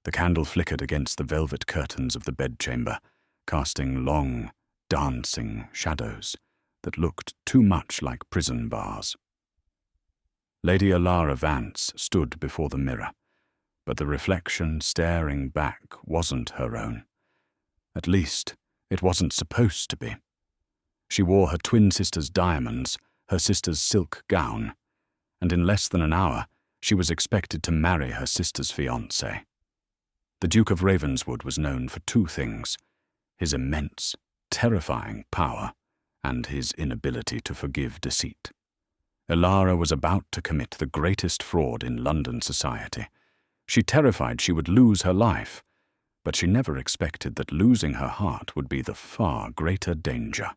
The candle flickered against the velvet curtains of the bedchamber, casting long, dancing shadows that looked too much like prison bars. Lady Elara Vance stood before the mirror, but the reflection staring back wasn't her own. At least, it wasn't supposed to be. She wore her twin sister's diamonds, her sister's silk gown, and in less than an hour she was expected to marry her sister's fiancé. The Duke of Ravenswood was known for two things: his immense, terrifying power and his inability to forgive deceit. Elara was about to commit the greatest fraud in London society. She terrified she would lose her life, but she never expected that losing her heart would be the far greater danger.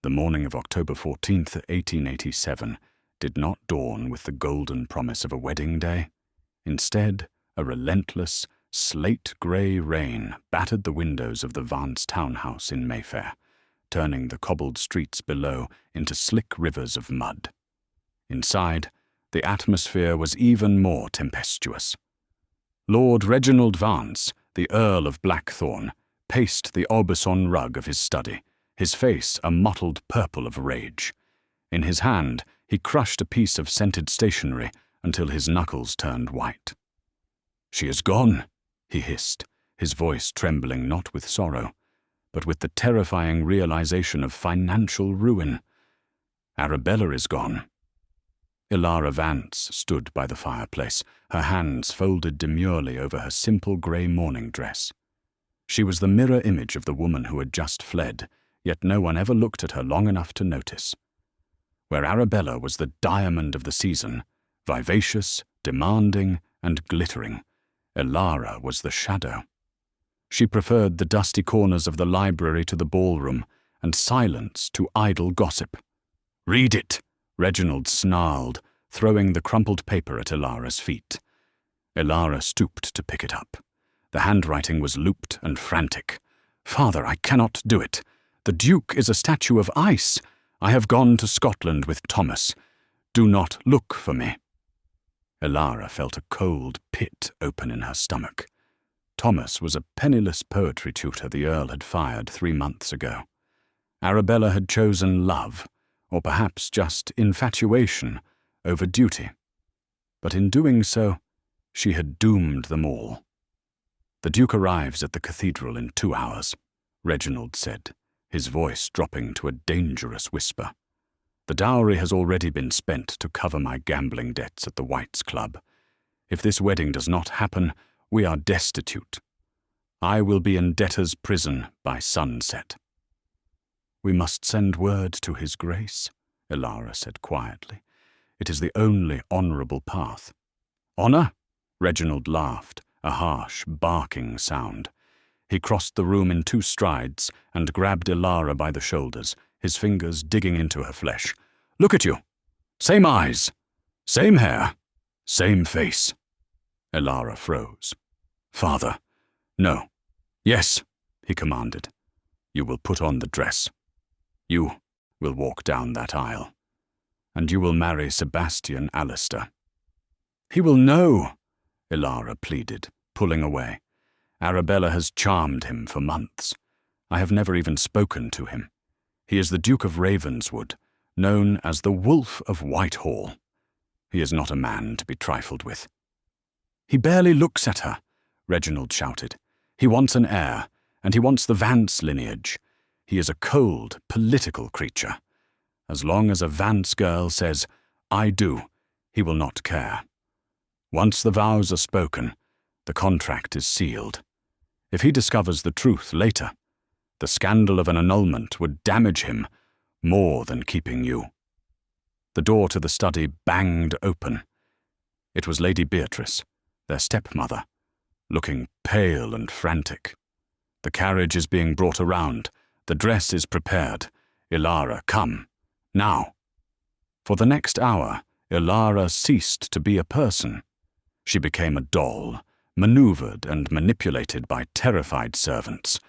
The morning of October 14th, 1887, did not dawn with the golden promise of a wedding day. Instead, a relentless, slate-grey rain battered the windows of the Vance townhouse in Mayfair, turning the cobbled streets below into slick rivers of mud. Inside, the atmosphere was even more tempestuous. Lord Reginald Vance, the Earl of Blackthorn, paced the Aubusson rug of his study, his face a mottled purple of rage. In his hand, he crushed a piece of scented stationery until his knuckles turned white. "She is gone," he hissed, his voice trembling not with sorrow, but with the terrifying realization of financial ruin. "Arabella is gone." Elara Vance stood by the fireplace, her hands folded demurely over her simple grey morning dress. She was the mirror image of the woman who had just fled, yet no one ever looked at her long enough to notice. Where Arabella was the diamond of the season, vivacious, demanding, and glittering, Elara was the shadow. She preferred the dusty corners of the library to the ballroom, and silence to idle gossip. "Read it," Reginald snarled, throwing the crumpled paper at Elara's feet. Elara stooped to pick it up. The handwriting was looped and frantic. "Father, I cannot do it. The Duke is a statue of ice. I have gone to Scotland with Thomas. Do not look for me." Elara felt a cold pit open in her stomach. Thomas was a penniless poetry tutor the Earl had fired 3 months ago. Arabella had chosen love, or perhaps just infatuation, over duty. But in doing so, she had doomed them all. "The Duke arrives at the cathedral in 2 hours," Reginald said, his voice dropping to a dangerous whisper. "The dowry has already been spent to cover my gambling debts at the White's Club. If this wedding does not happen, we are destitute. I will be in debtor's prison by sunset." "We must send word to His Grace," Elara said quietly. "It is the only honourable path." "Honour?" Reginald laughed, a harsh, barking sound. He crossed the room in 2 strides and grabbed Elara by the shoulders, his fingers digging into her flesh. "Look at you! Same eyes, same hair, same face." Elara froze. "Father, no. Yes," he commanded. "You will put on the dress. You will walk down that aisle. And you will marry Sebastian Alistair." "He will know," Elara pleaded, pulling away. "Arabella has charmed him for months. I have never even spoken to him. He is the Duke of Ravenswood, known as the Wolf of Whitehall. He is not a man to be trifled with." "He barely looks at her," Reginald shouted. "He wants an heir, and he wants the Vance lineage. He is a cold, political creature. As long as a Vance girl says, 'I do,' he will not care. Once the vows are spoken, the contract is sealed. If he discovers the truth later, the scandal of an annulment would damage him more than keeping you." The door to the study banged open. It was Lady Beatrice, their stepmother, looking pale and frantic. "The carriage is being brought around. The dress is prepared. Elara, come. Now." For the next hour, Elara ceased to be a person. She became a doll, maneuvered and manipulated by terrified servants.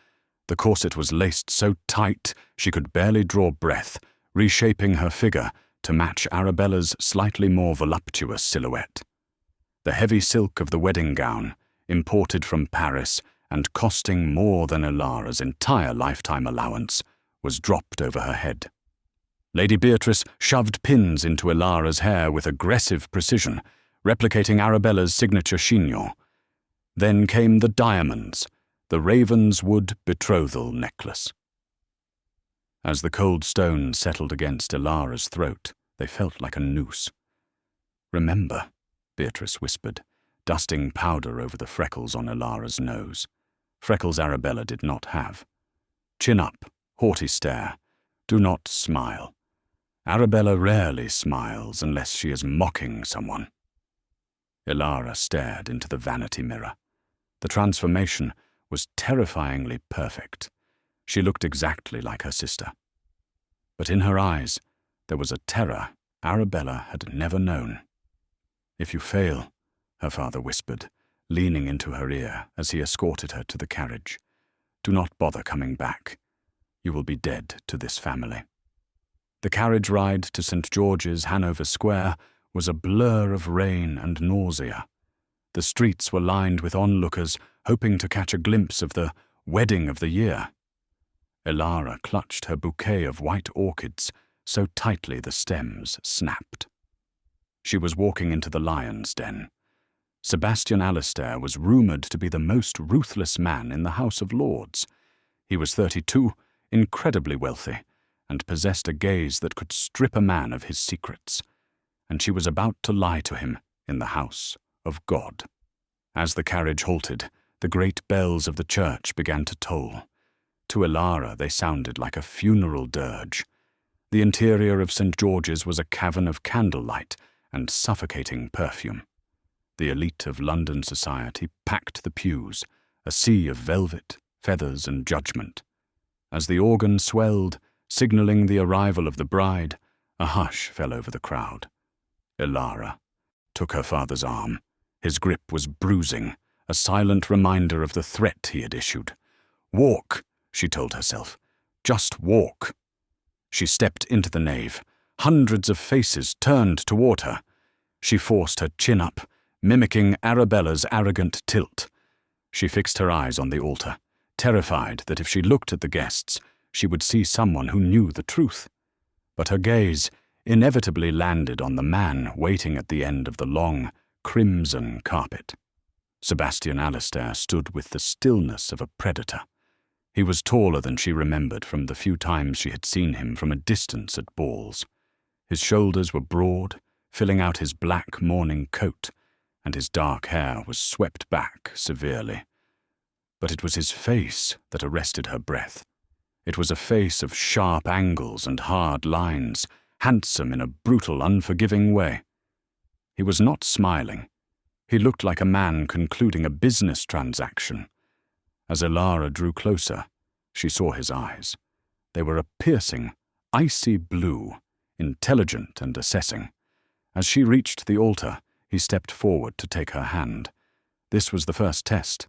The corset was laced so tight she could barely draw breath, reshaping her figure to match Arabella's slightly more voluptuous silhouette. The heavy silk of the wedding gown, imported from Paris and costing more than Elara's entire lifetime allowance, was dropped over her head. Lady Beatrice shoved pins into Elara's hair with aggressive precision, replicating Arabella's signature chignon. Then came the diamonds, the Ravenswood betrothal necklace. As the cold stones settled against Elara's throat, they felt like a noose. "Remember," Beatrice whispered, dusting powder over the freckles on Elara's nose. Freckles Arabella did not have. "Chin up, haughty stare. Do not smile. Arabella rarely smiles unless she is mocking someone." Elara stared into the vanity mirror. The transformation was terrifyingly perfect. She looked exactly like her sister. But in her eyes, there was a terror Arabella had never known. "If you fail," her father whispered, leaning into her ear as he escorted her to the carriage, "do not bother coming back. You will be dead to this family." The carriage ride to St. George's, Hanover Square, was a blur of rain and nausea. The streets were lined with onlookers hoping to catch a glimpse of the wedding of the year. Elara clutched her bouquet of white orchids so tightly the stems snapped. She was walking into the lion's den. Sebastian Alistair was rumoured to be the most ruthless man in the House of Lords. He was 32, incredibly wealthy, and possessed a gaze that could strip a man of his secrets. And she was about to lie to him in the house of God. As the carriage halted, the great bells of the church began to toll. To Elara they sounded like a funeral dirge. The interior of St. George's was a cavern of candlelight and suffocating perfume. The elite of London society packed the pews, a sea of velvet, feathers, and judgment. As the organ swelled, signalling the arrival of the bride, a hush fell over the crowd. Elara took her father's arm. His grip was bruising, a silent reminder of the threat he had issued. "Walk," she told herself. "Just walk." She stepped into the nave. Hundreds of faces turned toward her. She forced her chin up, mimicking Arabella's arrogant tilt. She fixed her eyes on the altar, terrified that if she looked at the guests, she would see someone who knew the truth. But her gaze inevitably landed on the man waiting at the end of the long, crimson carpet. Sebastian Alistair stood with the stillness of a predator. He was taller than she remembered from the few times she had seen him from a distance at balls. His shoulders were broad, filling out his black morning coat, and his dark hair was swept back severely. But it was his face that arrested her breath. It was a face of sharp angles and hard lines, handsome in a brutal, unforgiving way. He was not smiling. He looked like a man concluding a business transaction. As Elara drew closer, she saw his eyes. They were a piercing, icy blue, intelligent and assessing. As she reached the altar, he stepped forward to take her hand. This was the first test.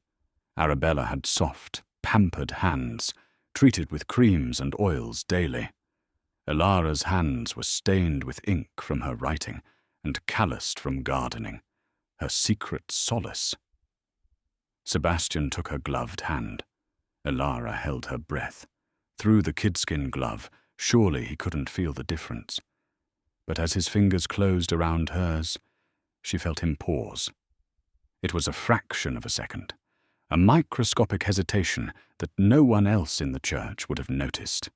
Arabella had soft, pampered hands, treated with creams and oils daily. Elara's hands were stained with ink from her writing and calloused from gardening, her secret solace. Sebastian took her gloved hand. Elara held her breath. Through the kidskin glove, surely he couldn't feel the difference. But as his fingers closed around hers, she felt him pause. It was a fraction of a second, a microscopic hesitation that no one else in the church would have noticed.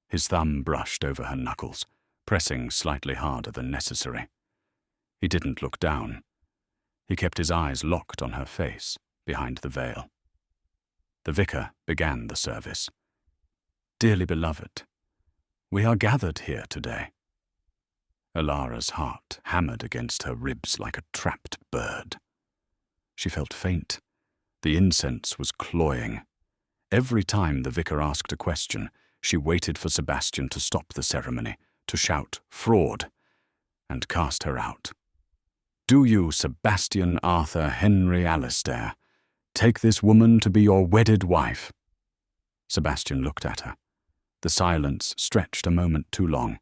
His thumb brushed over her knuckles, pressing slightly harder than necessary. He didn't look down. He kept his eyes locked on her face, behind the veil. The vicar began the service. "Dearly beloved, we are gathered here today." Elara's heart hammered against her ribs like a trapped bird. She felt faint. The incense was cloying. Every time the vicar asked a question, she waited for Sebastian to stop the ceremony, to shout, "Fraud," and cast her out. "Do you, Sebastian Arthur Henry Alistair, take this woman to be your wedded wife?" Sebastian looked at her. The silence stretched a moment too long.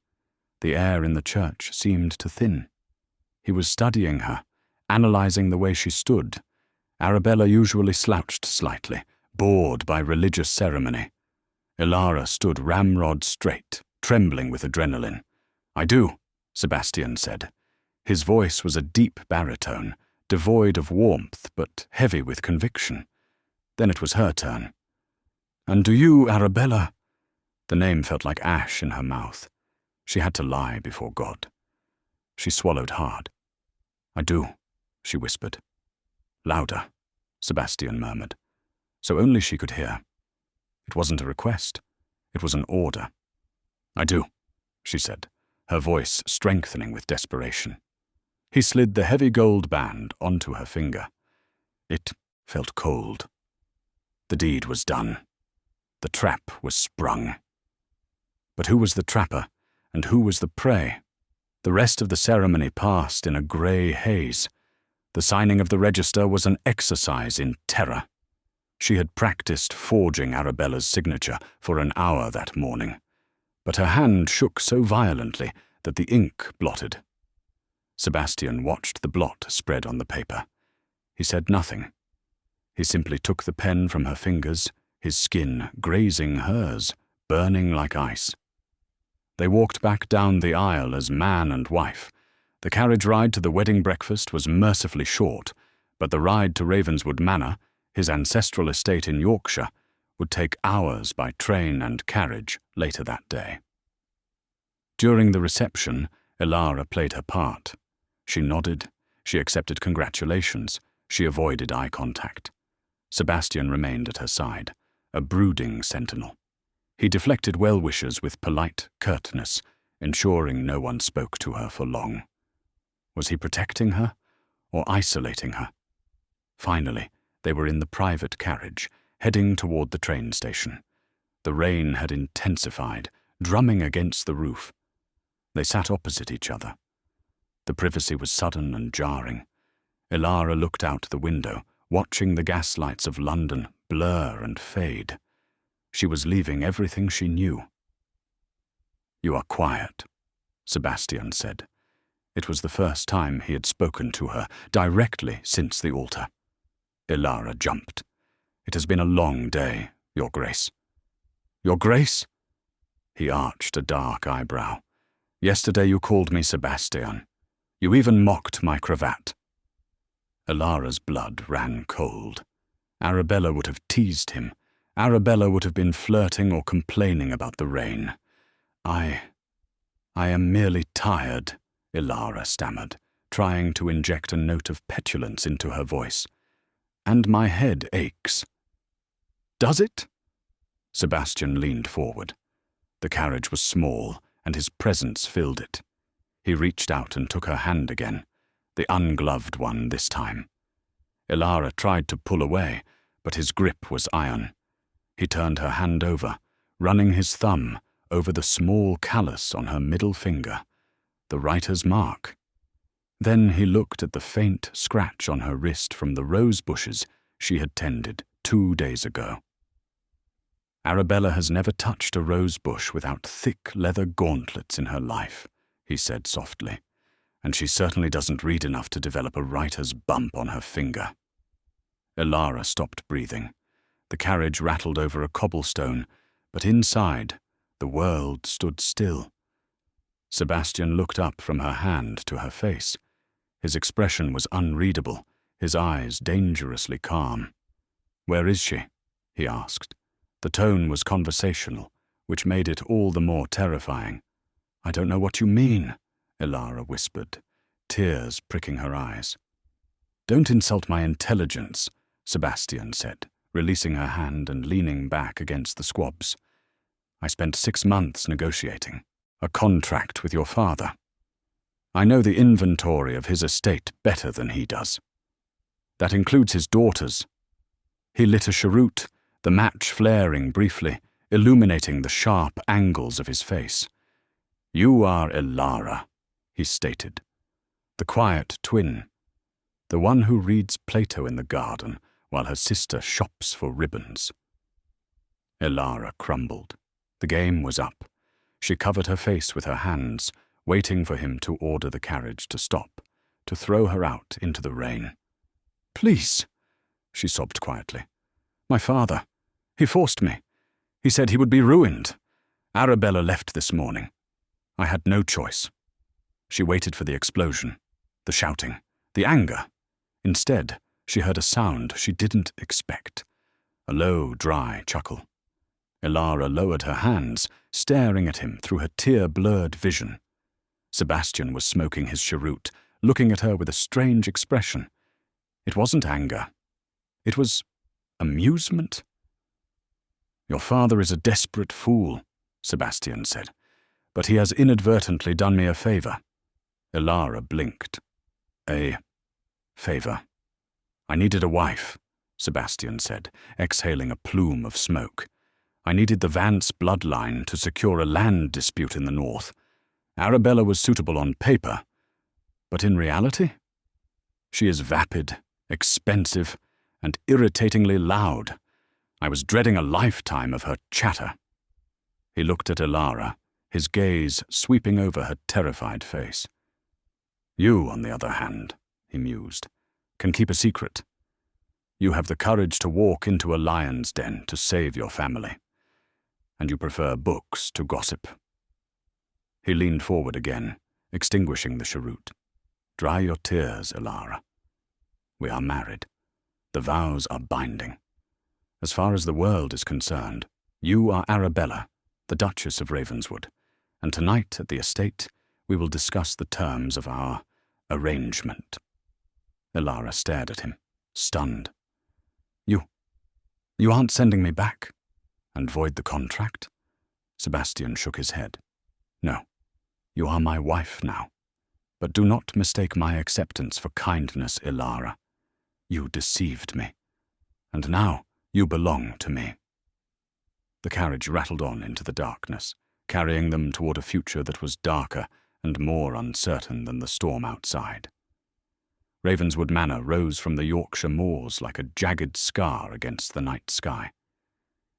The air in the church seemed to thin. He was studying her, analyzing the way she stood, Arabella usually slouched slightly, bored by religious ceremony. Elara stood ramrod straight, trembling with adrenaline. "I do," Sebastian said. His voice was a deep baritone, devoid of warmth but heavy with conviction. Then it was her turn. "And do you, Arabella?" The name felt like ash in her mouth. She had to lie before God. She swallowed hard. "I do," she whispered. "Louder," Sebastian murmured, so only she could hear. It wasn't a request. It was an order. "I do," she said, her voice strengthening with desperation. He slid the heavy gold band onto her finger. It felt cold. The deed was done. The trap was sprung. But who was the trapper, and who was the prey? The rest of the ceremony passed in a grey haze. The signing of the register was an exercise in terror. She had practiced forging Arabella's signature for an hour that morning, but her hand shook so violently that the ink blotted. Sebastian watched the blot spread on the paper. He said nothing. He simply took the pen from her fingers, his skin grazing hers, burning like ice. They walked back down the aisle as man and wife. The carriage ride to the wedding breakfast was mercifully short, but the ride to Ravenswood Manor, his ancestral estate in Yorkshire, would take hours by train and carriage later that day. During the reception, Elara played her part. She nodded, she accepted congratulations, she avoided eye contact. Sebastian remained at her side, a brooding sentinel. He deflected well-wishers with polite curtness, ensuring no one spoke to her for long. Was he protecting her or isolating her? Finally, they were in the private carriage, heading toward the train station. The rain had intensified, drumming against the roof. They sat opposite each other. The privacy was sudden and jarring. Elara looked out the window, watching the gaslights of London blur and fade. She was leaving everything she knew. "You are quiet," Sebastian said. It was the first time he had spoken to her directly since the altar. Elara jumped. "It has been a long day, Your Grace." "Your Grace?" He arched a dark eyebrow. "Yesterday you called me Sebastian. You even mocked my cravat." Elara's blood ran cold. Arabella would have teased him. Arabella would have been flirting or complaining about the rain. I am merely tired," Elara stammered, trying to inject a note of petulance into her voice. "And my head aches." "Does it?" Sebastian leaned forward. The carriage was small, and his presence filled it. He reached out and took her hand again, the ungloved one this time. Elara tried to pull away, but his grip was iron. He turned her hand over, running his thumb over the small callus on her middle finger, the writer's mark. Then he looked at the faint scratch on her wrist from the rose bushes she had tended 2 days ago. "Arabella has never touched a rose bush without thick leather gauntlets in her life," he said softly, "and she certainly doesn't read enough to develop a writer's bump on her finger." Elara stopped breathing. The carriage rattled over a cobblestone, but inside, the world stood still. Sebastian looked up from her hand to her face. His expression was unreadable, his eyes dangerously calm. "Where is she?" he asked. The tone was conversational, which made it all the more terrifying. "I don't know what you mean," Elara whispered, tears pricking her eyes. "Don't insult my intelligence," Sebastian said, releasing her hand and leaning back against the squabs. "I spent 6 months negotiating a contract with your father. I know the inventory of his estate better than he does. That includes his daughters." He lit a cheroot, the match flaring briefly, illuminating the sharp angles of his face. "You are Elara," he stated. "The quiet twin. The one who reads Plato in the garden while her sister shops for ribbons." Elara crumbled. The game was up. She covered her face with her hands, waiting for him to order the carriage to stop, to throw her out into the rain. "Please," she sobbed quietly. "My father. He forced me. He said he would be ruined. Arabella left this morning. I had no choice." She waited for the explosion, the shouting, the anger. Instead, she heard a sound she didn't expect. A low, dry chuckle. Elara lowered her hands, staring at him through her tear-blurred vision. Sebastian was smoking his cheroot, looking at her with a strange expression. It wasn't anger. It was amusement. "Your father is a desperate fool," Sebastian said, "but he has inadvertently done me a favor." Elara blinked. "A favor?" "I needed a wife," Sebastian said, exhaling a plume of smoke. "I needed the Vance bloodline to secure a land dispute in the north. Arabella was suitable on paper, but in reality? She is vapid, expensive, and irritatingly loud. I was dreading a lifetime of her chatter." He looked at Elara, his gaze sweeping over her terrified face. "You, on the other hand," he mused, "can keep a secret. You have the courage to walk into a lion's den to save your family. And you prefer books to gossip." He leaned forward again, extinguishing the cheroot. "Dry your tears, Elara. We are married. The vows are binding. As far as the world is concerned, you are Arabella, the Duchess of Ravenswood, and tonight at the estate we will discuss the terms of our arrangement." Elara stared at him, stunned. You aren't sending me back? And void the contract?" Sebastian shook his head. "No, you are my wife now. But do not mistake my acceptance for kindness, Elara. You deceived me, and now you belong to me." The carriage rattled on into the darkness, carrying them toward a future that was darker and more uncertain than the storm outside. Ravenswood Manor rose from the Yorkshire moors like a jagged scar against the night sky.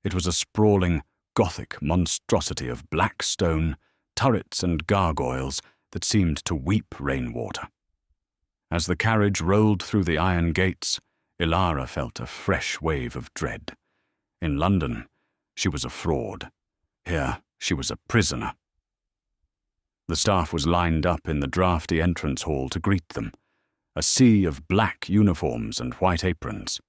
It was a sprawling, Gothic monstrosity of black stone, turrets and gargoyles that seemed to weep rainwater. As the carriage rolled through the iron gates, Elara felt a fresh wave of dread. In London, she was a fraud. Here, she was a prisoner. The staff was lined up in the draughty entrance hall to greet them, a sea of black uniforms and white aprons.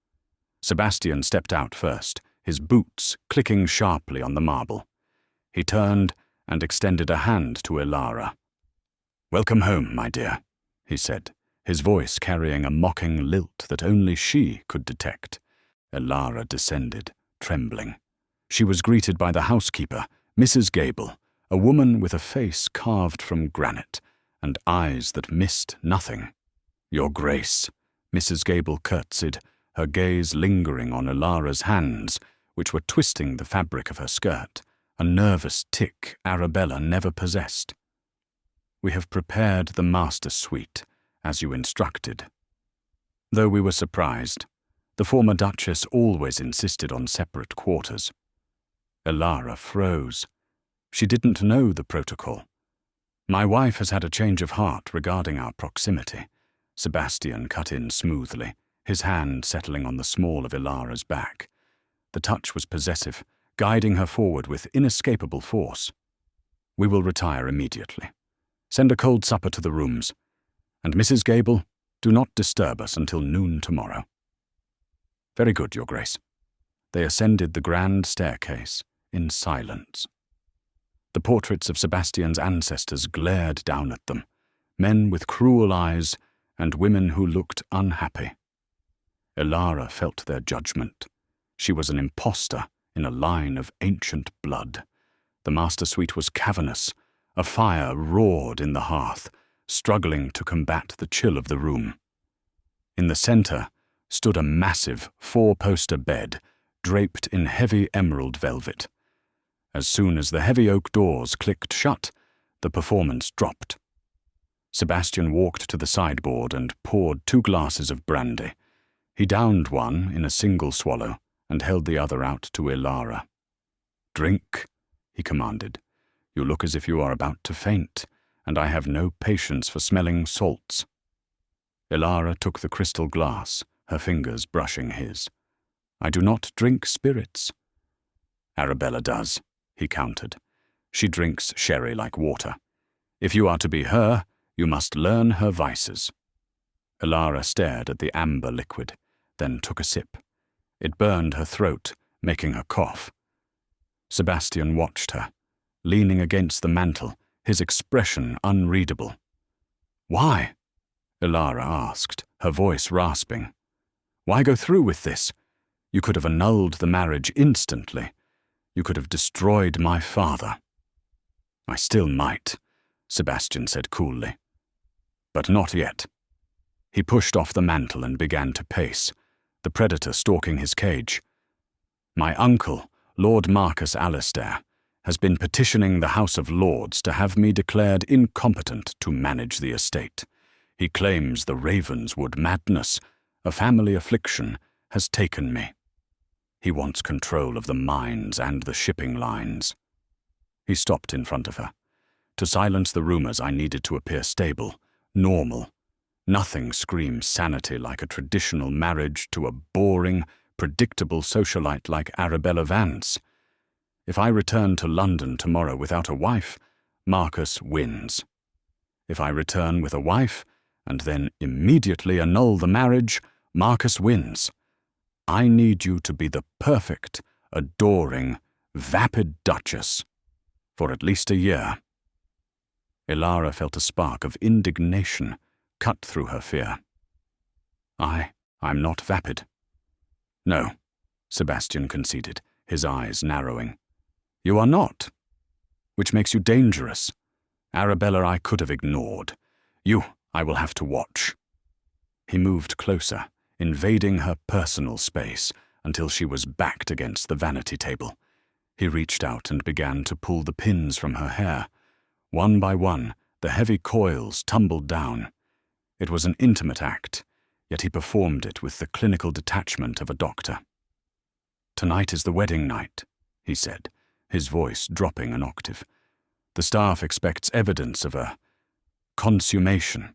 Sebastian stepped out first, his boots clicking sharply on the marble. He turned and extended a hand to Elara. "Welcome home, my dear," he said, his voice carrying a mocking lilt that only she could detect. Elara descended, trembling. She was greeted by the housekeeper, Mrs. Gable, a woman with a face carved from granite and eyes that missed nothing. "Your Grace," Mrs. Gable curtsied, her gaze lingering on Elara's hands, which were twisting the fabric of her skirt, a nervous tic Arabella never possessed. "We have prepared the master suite, as you instructed." Though we were surprised, the former Duchess always insisted on separate quarters. Elara froze. She didn't know the protocol. "My wife has had a change of heart regarding our proximity," Sebastian cut in smoothly, his hand settling on the small of Elara's back. The touch was possessive, guiding her forward with inescapable force. "We will retire immediately. Send a cold supper to the rooms. And Mrs. Gable, do not disturb us until noon tomorrow." "Very good, Your Grace." They ascended the grand staircase in silence. The portraits of Sebastian's ancestors glared down at them, men with cruel eyes and women who looked unhappy. Elara felt their judgment. She was an impostor in a line of ancient blood. The master suite was cavernous. A fire roared in the hearth, struggling to combat the chill of the room. In the center stood a massive four-poster bed, draped in heavy emerald velvet. As soon as the heavy oak doors clicked shut, the performance dropped. Sebastian walked to the sideboard and poured 2 glasses of brandy. He downed one in a single swallow and held the other out to Elara. "Drink," he commanded. "You look as if you are about to faint, and I have no patience for smelling salts." Elara took the crystal glass, her fingers brushing his. "I do not drink spirits." "Arabella does," he countered. "She drinks sherry like water. If you are to be her, you must learn her vices." Elara stared at the amber liquid, then took a sip. It burned her throat, making her cough. Sebastian watched her, leaning against the mantel, his expression unreadable. "Why?" Elara asked, her voice rasping. "Why go through with this? You could have annulled the marriage instantly. You could have destroyed my father." "I still might," Sebastian said coolly. "But not yet." He pushed off the mantle and began to pace, the predator stalking his cage. "My uncle, Lord Marcus Alistair, has been petitioning the House of Lords to have me declared incompetent to manage the estate. He claims the Ravenswood madness, a family affliction, has taken me. He wants control of the mines and the shipping lines." He stopped in front of her. To silence the rumors, I needed to appear stable, normal. Nothing screams sanity like a traditional marriage to a boring, predictable socialite like Arabella Vance. If I return to London tomorrow without a wife, Marcus wins. If I return with a wife, and then immediately annul the marriage, Marcus wins. I need you to be the perfect, adoring, vapid duchess, for at least a year." Elara felt a spark of indignation cut through her fear. I'm not vapid." "No," Sebastian conceded, his eyes narrowing. "You are not. Which makes you dangerous. Arabella I could have ignored. You I will have to watch." He moved closer, invading her personal space until she was backed against the vanity table. He reached out and began to pull the pins from her hair. One by one, the heavy coils tumbled down. It was an intimate act, yet he performed it with the clinical detachment of a doctor. "Tonight is the wedding night," he said, his voice dropping an octave. "The staff expects evidence of a consummation."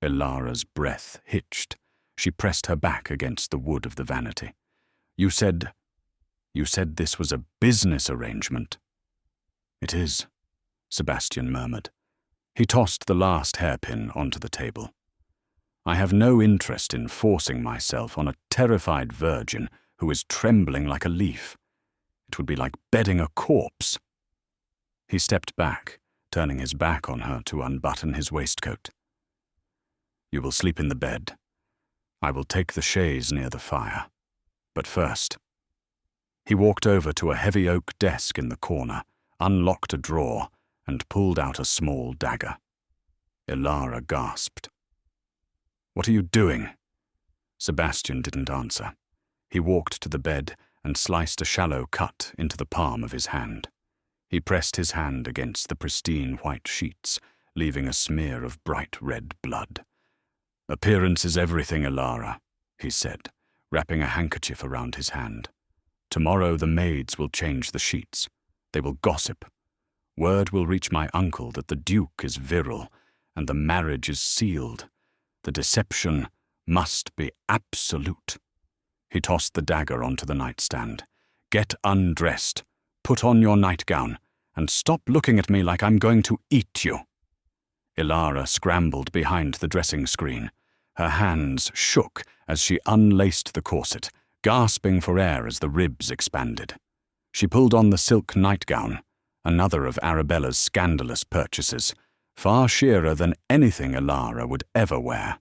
Elara's breath hitched. She pressed her back against the wood of the vanity. You said this was a business arrangement." "It is," Sebastian murmured. He tossed the last hairpin onto the table. "I have no interest in forcing myself on a terrified virgin who is trembling like a leaf. It would be like bedding a corpse." He stepped back, turning his back on her to unbutton his waistcoat. "You will sleep in the bed. I will take the chaise near the fire. But first—" He walked over to a heavy oak desk in the corner, unlocked a drawer, and pulled out a small dagger. Elara gasped. "What are you doing?" Sebastian didn't answer. He walked to the bed and sliced a shallow cut into the palm of his hand. He pressed his hand against the pristine white sheets, leaving a smear of bright red blood. "Appearance is everything, Elara," he said, wrapping a handkerchief around his hand. "Tomorrow the maids will change the sheets. They will gossip. Word will reach my uncle that the Duke is virile, and the marriage is sealed. The deception must be absolute." He tossed the dagger onto the nightstand. "Get undressed, put on your nightgown, and stop looking at me like I'm going to eat you." Elara scrambled behind the dressing screen. Her hands shook as she unlaced the corset, gasping for air as the ribs expanded. She pulled on the silk nightgown, another of Arabella's scandalous purchases, far sheerer than anything Elara would ever wear.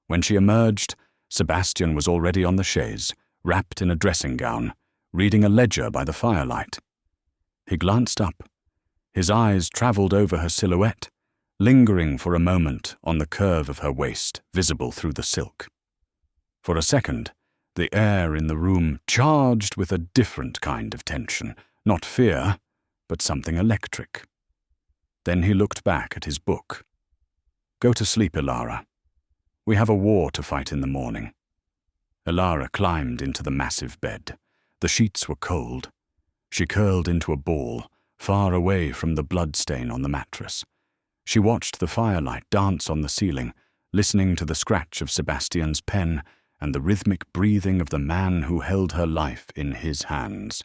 When she emerged, Sebastian was already on the chaise, wrapped in a dressing gown, reading a ledger by the firelight. He glanced up. His eyes travelled over her silhouette, lingering for a moment on the curve of her waist, visible through the silk. For a second, the air in the room charged with a different kind of tension, not fear, but something electric. Then he looked back at his book. "Go to sleep, Elara. We have a war to fight in the morning." Elara climbed into the massive bed. The sheets were cold. She curled into a ball, far away from the bloodstain on the mattress. She watched the firelight dance on the ceiling, listening to the scratch of Sebastian's pen and the rhythmic breathing of the man who held her life in his hands.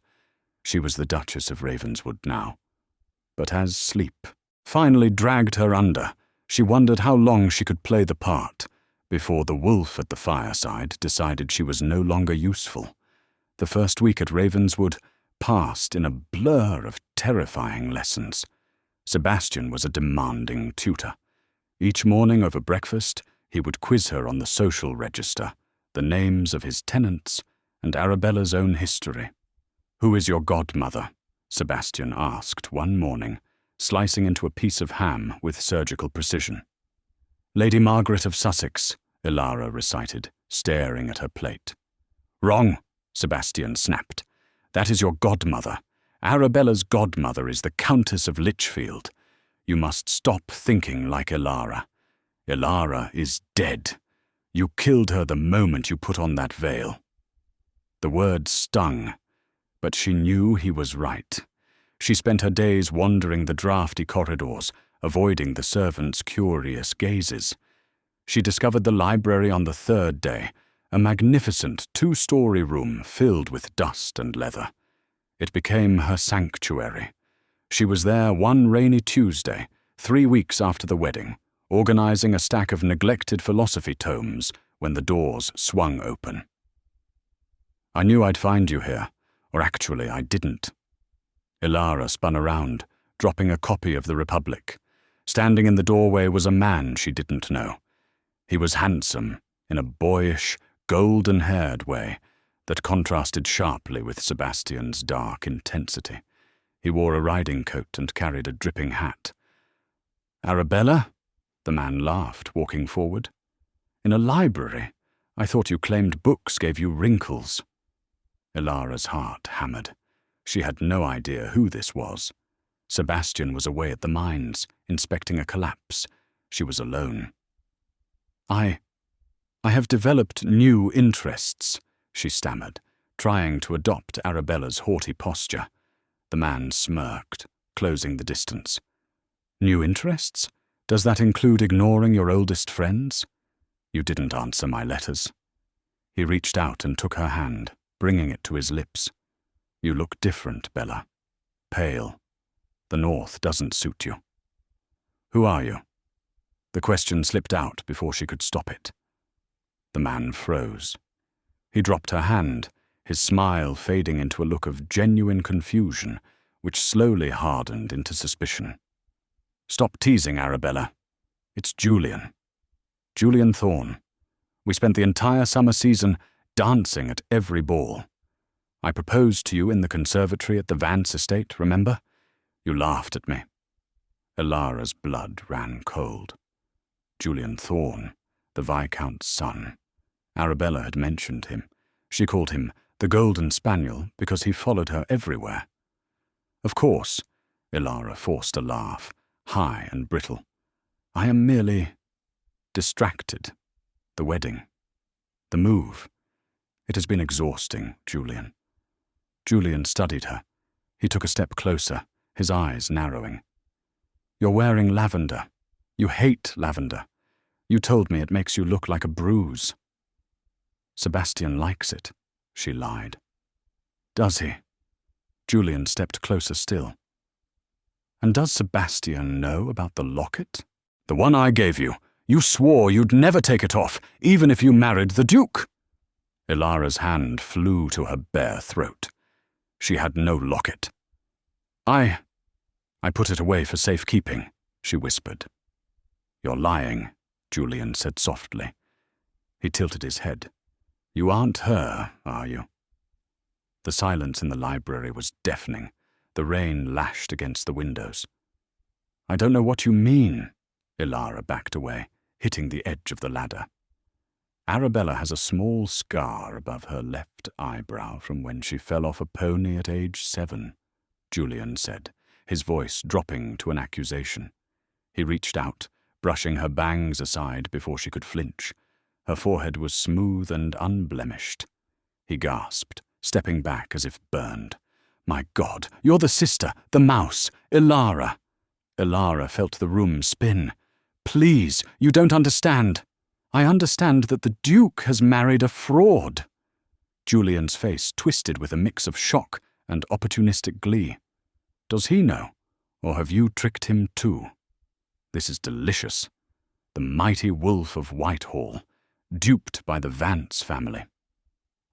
She was the Duchess of Ravenswood now. But as sleep finally dragged her under, she wondered how long she could play the part before the wolf at the fireside decided she was no longer useful. The first week at Ravenswood passed in a blur of terrifying lessons. Sebastian was a demanding tutor. Each morning over breakfast, he would quiz her on the social register, the names of his tenants, and Arabella's own history. "Who is your godmother?" Sebastian asked one morning, slicing into a piece of ham with surgical precision. "Lady Margaret of Sussex," Elara recited, staring at her plate. "Wrong," Sebastian snapped. "That is your godmother. Arabella's godmother is the Countess of Lichfield. You must stop thinking like Elara. Elara is dead. You killed her the moment you put on that veil." The words stung, but she knew he was right. She spent her days wandering the draughty corridors, avoiding the servants' curious gazes. She discovered the library on the third day, a magnificent two-story room filled with dust and leather. It became her sanctuary. She was there one rainy Tuesday, 3 weeks after the wedding, organizing a stack of neglected philosophy tomes when the doors swung open. "I knew I'd find you here, or actually I didn't." Elara spun around, dropping a copy of The Republic. Standing in the doorway was a man she didn't know. He was handsome, in a boyish, golden-haired way that contrasted sharply with Sebastian's dark intensity. He wore a riding coat and carried a dripping hat. "Arabella?" The man laughed, walking forward. "In a library? I thought you claimed books gave you wrinkles." Elara's heart hammered. She had no idea who this was. Sebastian was away at the mines, inspecting a collapse. She was alone. I have developed new interests," she stammered, trying to adopt Arabella's haughty posture. The man smirked, closing the distance. "New interests? Does that include ignoring your oldest friends? You didn't answer my letters." He reached out and took her hand, bringing it to his lips. "You look different, Bella. Pale. The north doesn't suit you." "Who are you?" The question slipped out before she could stop it. The man froze. He dropped her hand, his smile fading into a look of genuine confusion, which slowly hardened into suspicion. "Stop teasing, Arabella. It's Julian. Julian Thorne. We spent the entire summer season dancing at every ball. I proposed to you in the conservatory at the Vance estate, remember? You laughed at me." Elara's blood ran cold. Julian Thorne, the Viscount's son. Arabella had mentioned him. She called him the Golden Spaniel because he followed her everywhere. "Of course," Elara forced a laugh, high and brittle. "I am merely distracted. The wedding. The move. It has been exhausting, Julian." Julian studied her. He took a step closer, his eyes narrowing. "You're wearing lavender. You hate lavender. You told me it makes you look like a bruise." "Sebastian likes it," she lied. "Does he?" Julian stepped closer still. "And does Sebastian know about the locket?" "The one I gave you. You swore you'd never take it off, even if you married the Duke." Elara's hand flew to her bare throat. She had no locket. I put it away for safekeeping," she whispered. "You're lying," Julian said softly. He tilted his head. "You aren't her, are you?" The silence in the library was deafening. The rain lashed against the windows. "I don't know what you mean." Elara backed away, hitting the edge of the ladder. "Arabella has a small scar above her left eyebrow from when she fell off a pony at age 7, Julian said, his voice dropping to an accusation. He reached out, brushing her bangs aside before she could flinch. Her forehead was smooth and unblemished. He gasped, stepping back as if burned. "My God, you're the sister, the mouse, Elara." Elara felt the room spin. "Please, you don't understand." I understand that the Duke has married a fraud." Julian's face twisted with a mix of shock and opportunistic glee. "Does he know, or have you tricked him too? This is delicious. The mighty wolf of Whitehall, duped by the Vance family."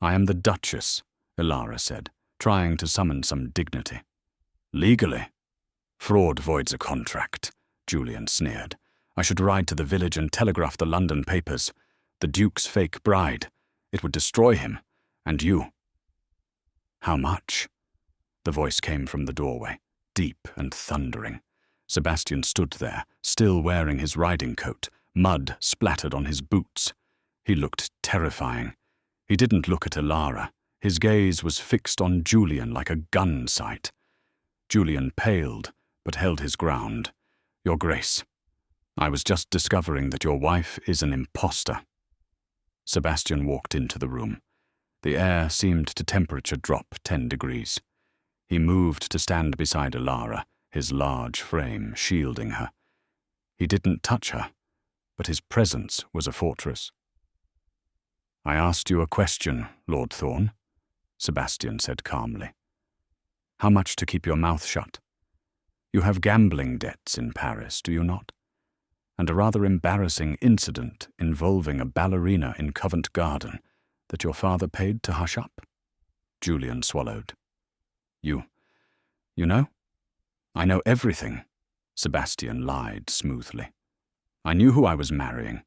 "I am the Duchess," Elara said, trying to summon some dignity. "Legally? Fraud voids a contract," Julian sneered. "I should ride to the village and telegraph the London papers. The Duke's fake bride. It would destroy him. And you." "How much?" The voice came from the doorway, deep and thundering. Sebastian stood there, still wearing his riding coat, mud splattered on his boots. He looked terrifying. He didn't look at Elara. His gaze was fixed on Julian like a gun sight. Julian paled, but held his ground. "Your Grace, I was just discovering that your wife is an impostor." Sebastian walked into the room. The air seemed to temperature drop 10 degrees. He moved to stand beside Elara, his large frame shielding her. He didn't touch her, but his presence was a fortress. "I asked you a question, Lord Thorn," Sebastian said calmly. "How much to keep your mouth shut? You have gambling debts in Paris, do you not? And a rather embarrassing incident involving a ballerina in Covent Garden that your father paid to hush up?" Julian swallowed. You know? "I know everything," Sebastian lied smoothly. "I knew who I was marrying.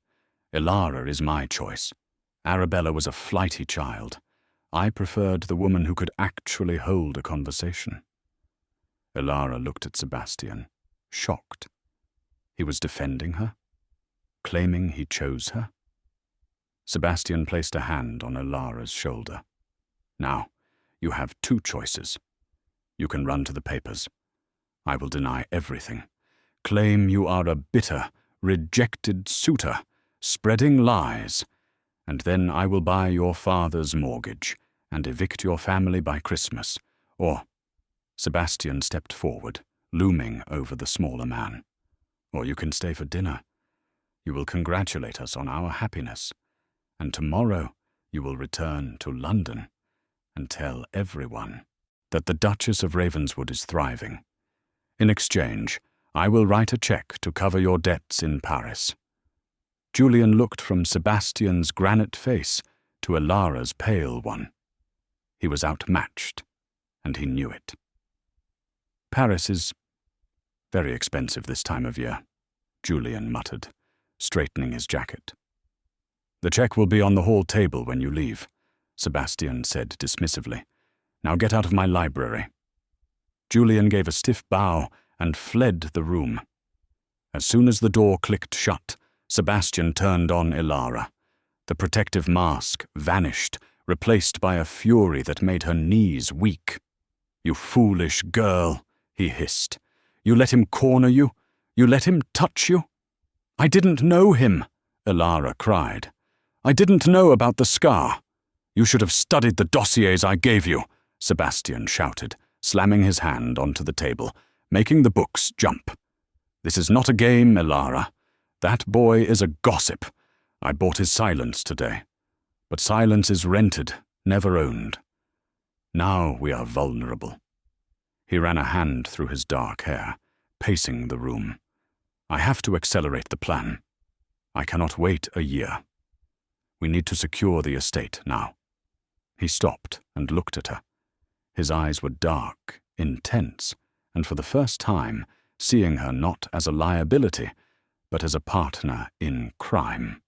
Elara is my choice. Arabella was a flighty child. I preferred the woman who could actually hold a conversation." Elara looked at Sebastian, shocked. He was defending her? Claiming he chose her? Sebastian placed a hand on Elara's shoulder. "Now, you have 2 choices. You can run to the papers. I will deny everything. Claim you are a bitter, rejected suitor, spreading lies, and then I will buy your father's mortgage and evict your family by Christmas. Or," Sebastian stepped forward, looming over the smaller man, "or you can stay for dinner. You will congratulate us on our happiness, and tomorrow you will return to London and tell everyone that the Duchess of Ravenswood is thriving. In exchange, I will write a cheque to cover your debts in Paris." Julian looked from Sebastian's granite face to Elara's pale one. He was outmatched, and he knew it. "Paris is very expensive this time of year," Julian muttered, straightening his jacket. "The cheque will be on the hall table when you leave," Sebastian said dismissively. "Now get out of my library." Julian gave a stiff bow and fled the room. As soon as the door clicked shut, Sebastian turned on Elara. The protective mask vanished, replaced by a fury that made her knees weak. "You foolish girl," he hissed. "You let him corner you? You let him touch you?" "I didn't know him," Elara cried. "I didn't know about the scar." "You should have studied the dossiers I gave you," Sebastian shouted, slamming his hand onto the table, making the books jump. "This is not a game, Elara. That boy is a gossip. I bought his silence today. But silence is rented, never owned. Now we are vulnerable." He ran a hand through his dark hair, pacing the room. "I have to accelerate the plan. I cannot wait a year. We need to secure the estate now." He stopped and looked at her. His eyes were dark, intense, and for the first time, seeing her not as a liability, but as a partner in crime.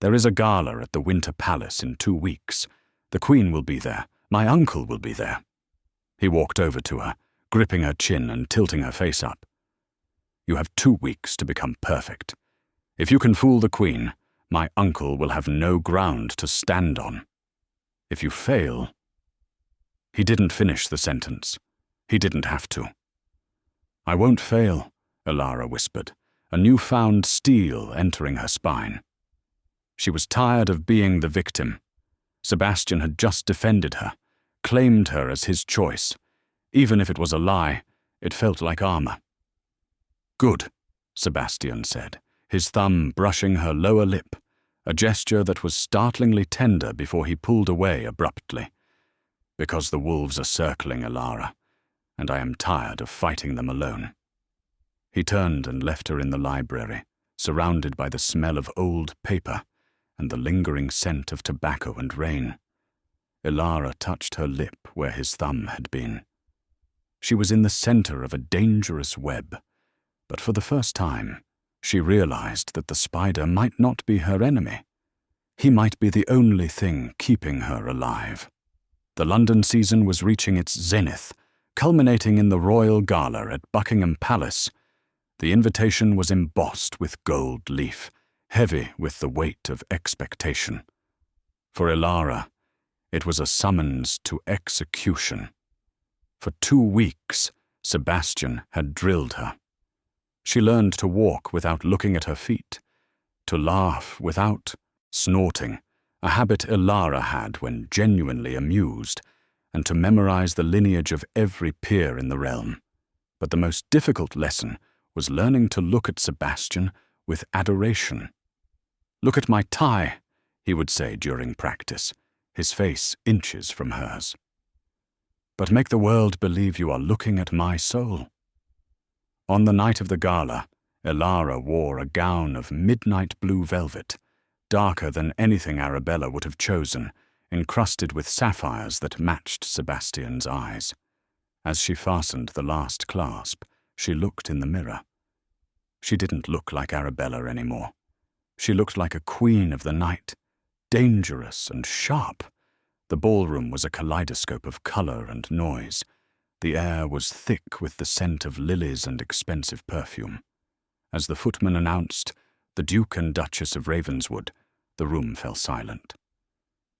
"There is a gala at the Winter Palace in 2 weeks. The Queen will be there. My uncle will be there." He walked over to her, gripping her chin and tilting her face up. "You have 2 weeks to become perfect. If you can fool the Queen, my uncle will have no ground to stand on. If you fail—" He didn't finish the sentence. He didn't have to. "I won't fail," Elara whispered, a newfound steel entering her spine. She was tired of being the victim. Sebastian had just defended her, claimed her as his choice. Even if it was a lie, it felt like armor. "Good," Sebastian said, his thumb brushing her lower lip, a gesture that was startlingly tender before he pulled away abruptly. "Because the wolves are circling, Elara, and I am tired of fighting them alone." He turned and left her in the library, surrounded by the smell of old paper and the lingering scent of tobacco and rain. Elara touched her lip where his thumb had been. She was in the center of a dangerous web, but for the first time, she realized that the spider might not be her enemy. He might be the only thing keeping her alive. The London season was reaching its zenith, culminating in the royal gala at Buckingham Palace. The invitation was embossed with gold leaf, heavy with the weight of expectation. For Elara, it was a summons to execution. For 2 weeks, Sebastian had drilled her. She learned to walk without looking at her feet, to laugh without snorting, a habit Elara had when genuinely amused, and to memorize the lineage of every peer in the realm. But the most difficult lesson was learning to look at Sebastian with adoration. "Look at my tie," he would say during practice, his face inches from hers. "But make the world believe you are looking at my soul." On the night of the gala, Elara wore a gown of midnight blue velvet, darker than anything Arabella would have chosen, encrusted with sapphires that matched Sebastian's eyes. As she fastened the last clasp, she looked in the mirror. She didn't look like Arabella anymore. She looked like a queen of the night, dangerous and sharp. The ballroom was a kaleidoscope of color and noise. The air was thick with the scent of lilies and expensive perfume. As the footman announced, "The Duke and Duchess of Ravenswood," the room fell silent.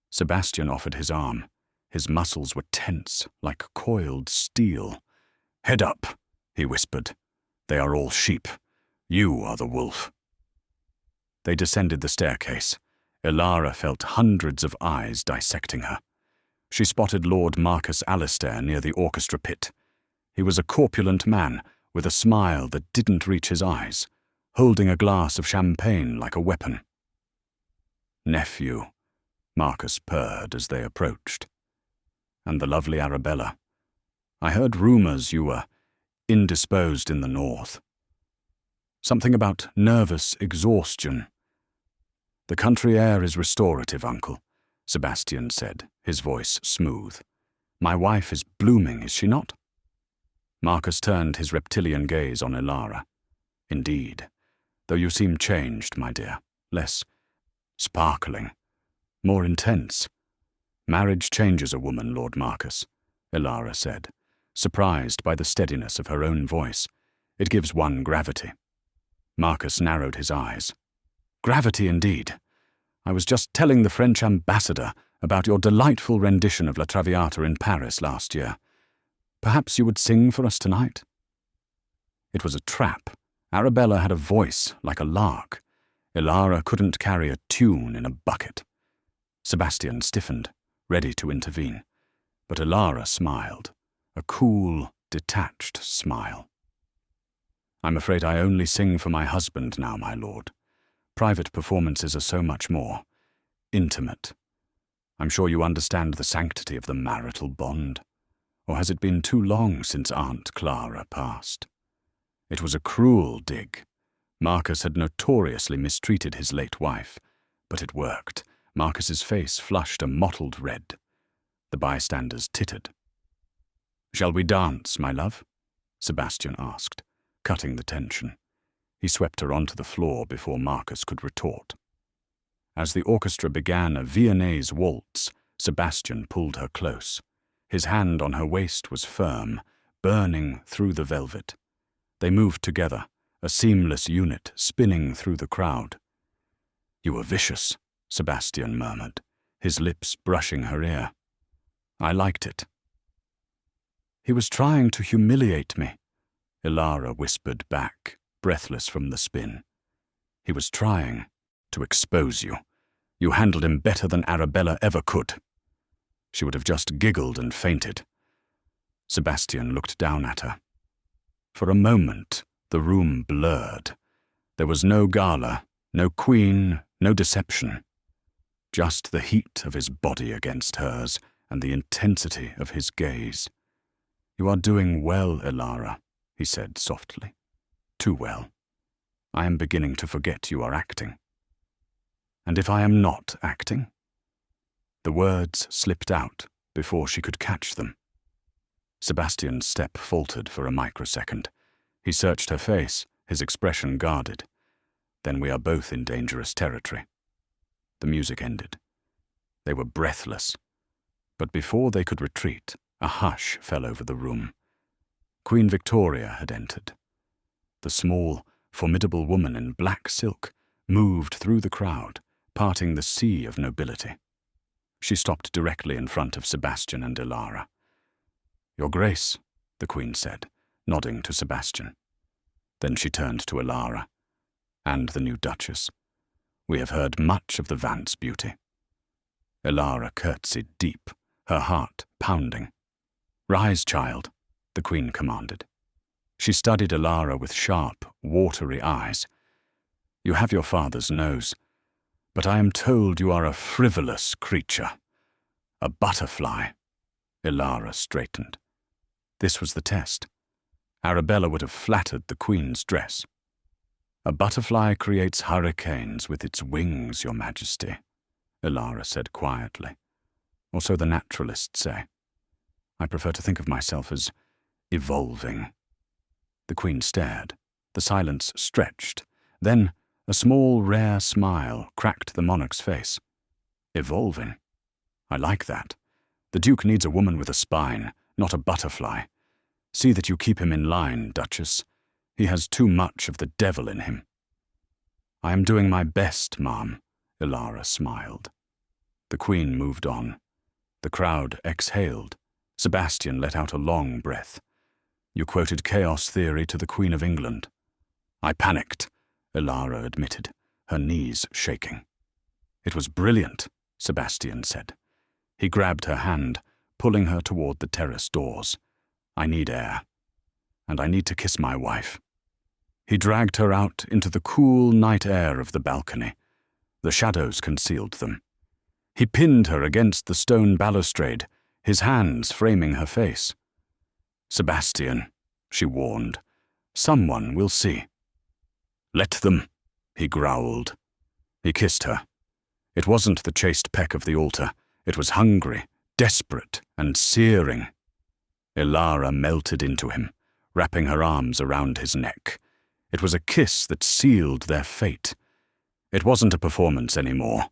Sebastian offered his arm. His muscles were tense, like coiled steel. "Head up," he whispered. "They are all sheep. You are the wolf." They descended the staircase. Elara felt hundreds of eyes dissecting her. She spotted Lord Marcus Alistair near the orchestra pit. He was a corpulent man with a smile that didn't reach his eyes, holding a glass of champagne like a weapon. "Nephew," Marcus purred as they approached. "And the lovely Arabella. I heard rumors you were indisposed in the north. Something about nervous exhaustion." "The country air is restorative, Uncle," Sebastian said, his voice smooth. "My wife is blooming, is she not?" Marcus turned his reptilian gaze on Elara. "Indeed, though you seem changed, my dear, less sparkling, more intense." "Marriage changes a woman, Lord Marcus," Elara said, surprised by the steadiness of her own voice. "It gives one gravity." Marcus narrowed his eyes. "Gravity indeed. I was just telling the French ambassador about your delightful rendition of La Traviata in Paris last year. Perhaps you would sing for us tonight?" It was a trap. Arabella had a voice like a lark. Elara couldn't carry a tune in a bucket. Sebastian stiffened, ready to intervene. But Elara smiled, a cool, detached smile. "I'm afraid I only sing for my husband now, my lord. Private performances are so much more intimate. I'm sure you understand the sanctity of the marital bond. Or has it been too long since Aunt Clara passed?" It was a cruel dig. Marcus had notoriously mistreated his late wife, but it worked. Marcus's face flushed a mottled red. The bystanders tittered. "Shall we dance, my love?" Sebastian asked, cutting the tension. He swept her onto the floor before Marcus could retort. As the orchestra began a Viennese waltz, Sebastian pulled her close. His hand on her waist was firm, burning through the velvet. They moved together, a seamless unit spinning through the crowd. "You were vicious," Sebastian murmured, his lips brushing her ear. "I liked it." "He was trying to humiliate me," Elara whispered back, breathless from the spin. "He was trying to expose you. You handled him better than Arabella ever could." She would have just giggled and fainted. Sebastian looked down at her. For a moment, the room blurred. There was no gala, no queen, No deception. Just the heat of his body against hers and the intensity of his gaze. "You are doing well, Elara," he said softly. "Too well. I am beginning to forget you are acting." "And if I am not acting?" The words slipped out before she could catch them. Sebastian's step faltered for a microsecond. He searched her face, his expression guarded. "Then we are both in dangerous territory." The music ended. They were breathless. But before they could retreat, a hush fell over the room. Queen Victoria had entered. The small, formidable woman in black silk moved through the crowd, parting the sea of nobility. She stopped directly in front of Sebastian and Elara. "Your Grace," the Queen said, nodding to Sebastian. Then she turned to Elara. "And the new Duchess. We have heard much of the Vance beauty." Elara curtsied deep, her heart pounding. "Rise, child," the Queen commanded. She studied Elara with sharp, watery eyes. "You have your father's nose, but I am told you are a frivolous creature. A butterfly." Elara straightened. This was the test. Arabella would have flattered the Queen's dress. "A butterfly creates hurricanes with its wings, Your Majesty," Elara said quietly. "Or so the naturalists say. I prefer to think of myself as evolving." The Queen stared. The silence stretched. Then a small, rare smile cracked the monarch's face. "Evolving? I like that. The Duke needs a woman with a spine, not a butterfly. See that you keep him in line, Duchess. He has too much of the devil in him." "I am doing my best, ma'am," Elara smiled. The Queen moved on. The crowd exhaled. Sebastian let out a long breath. "You quoted chaos theory to the Queen of England." "I panicked," Elara admitted, her knees shaking. "It was brilliant," Sebastian said. He grabbed her hand, pulling her toward the terrace doors. "I need air. And I need to kiss my wife." He dragged her out into the cool night air of the balcony. The shadows concealed them. He pinned her against the stone balustrade, his hands framing her face. "Sebastian," she warned, "someone will see." "Let them," he growled. He kissed her. It wasn't the chaste peck of the altar. It was hungry, desperate, and searing. Elara melted into him, wrapping her arms around his neck. It was a kiss that sealed their fate. It wasn't a performance anymore.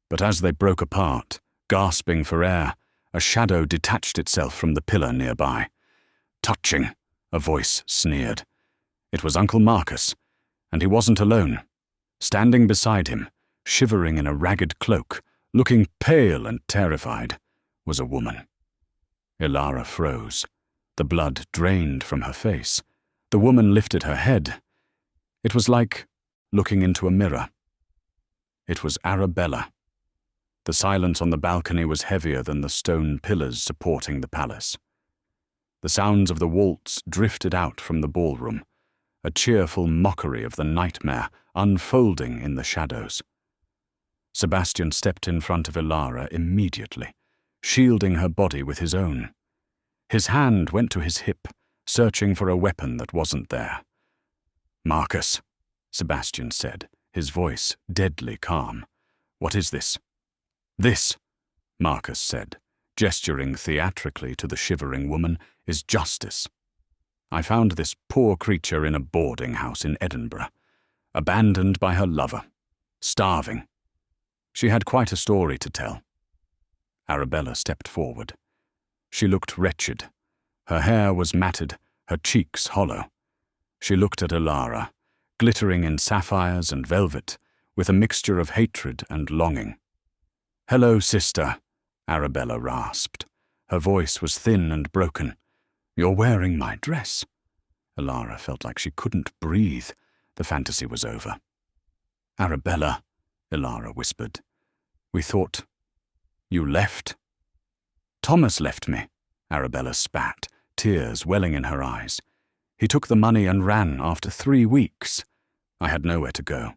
But as they broke apart, gasping for air, a shadow detached itself from the pillar nearby. "Touching," a voice sneered. It was Uncle Marcus, and he wasn't alone. Standing beside him, shivering in a ragged cloak, looking pale and terrified, was a woman. Elara froze. The blood drained from her face. The woman lifted her head. It was like looking into a mirror. It was Arabella. The silence on the balcony was heavier than the stone pillars supporting the palace. The sounds of the waltz drifted out from the ballroom, a cheerful mockery of the nightmare unfolding in the shadows. Sebastian stepped in front of Elara immediately, shielding her body with his own. His hand went to his hip, searching for a weapon that wasn't there. "Marcus," Sebastian said, his voice deadly calm. "What is this?" "This," Marcus said, gesturing theatrically to the shivering woman, "is justice. I found this poor creature in a boarding house in Edinburgh, abandoned by her lover, starving. She had quite a story to tell." Arabella stepped forward. She looked wretched. Her hair was matted, her cheeks hollow. She looked at Elara, glittering in sapphires and velvet, with a mixture of hatred and longing. "Hello, sister," Arabella rasped. Her voice was thin and broken. "You're wearing my dress." Elara felt like she couldn't breathe. The fantasy was over. "Arabella," Elara whispered. "We thought you left." "Thomas left me," Arabella spat, tears welling in her eyes. "He took the money and ran after 3 weeks. I had nowhere to go.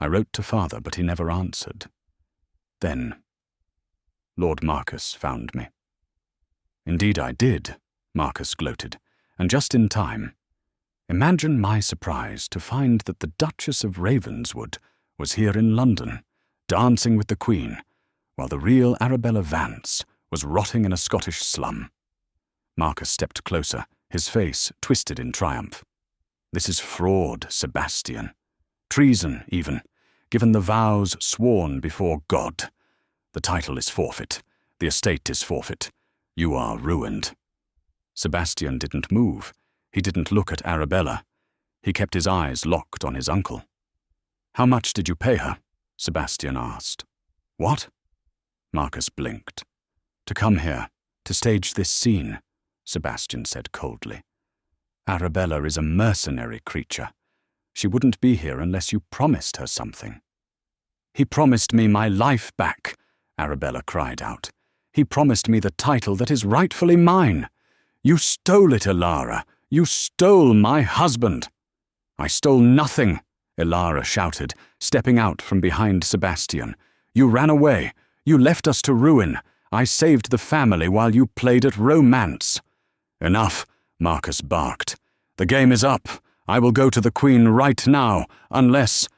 I wrote to father, but he never answered. Then, Lord Marcus found me. Indeed I did, Marcus gloated, and just in time. Imagine my surprise to find that the Duchess of Ravenswood was here in London, dancing with the Queen, while the real Arabella Vance was rotting in a Scottish slum. Marcus stepped closer, his face twisted in triumph. This is fraud, Sebastian. Treason, even, given the vows sworn before God. The title is forfeit. The estate is forfeit. You are ruined. Sebastian didn't move. He didn't look at Arabella. He kept his eyes locked on his uncle. How much did you pay her? Sebastian asked. What? Marcus blinked. To come here, to stage this scene, Sebastian said coldly. Arabella is a mercenary creature. She wouldn't be here unless you promised her something. He promised me my life back, Arabella cried out. He promised me the title that is rightfully mine. You stole it, Elara. You stole my husband. I stole nothing, Elara shouted, stepping out from behind Sebastian. You ran away. You left us to ruin. I saved the family while you played at romance. Enough, Marcus barked. The game is up. I will go to the Queen right now, unless...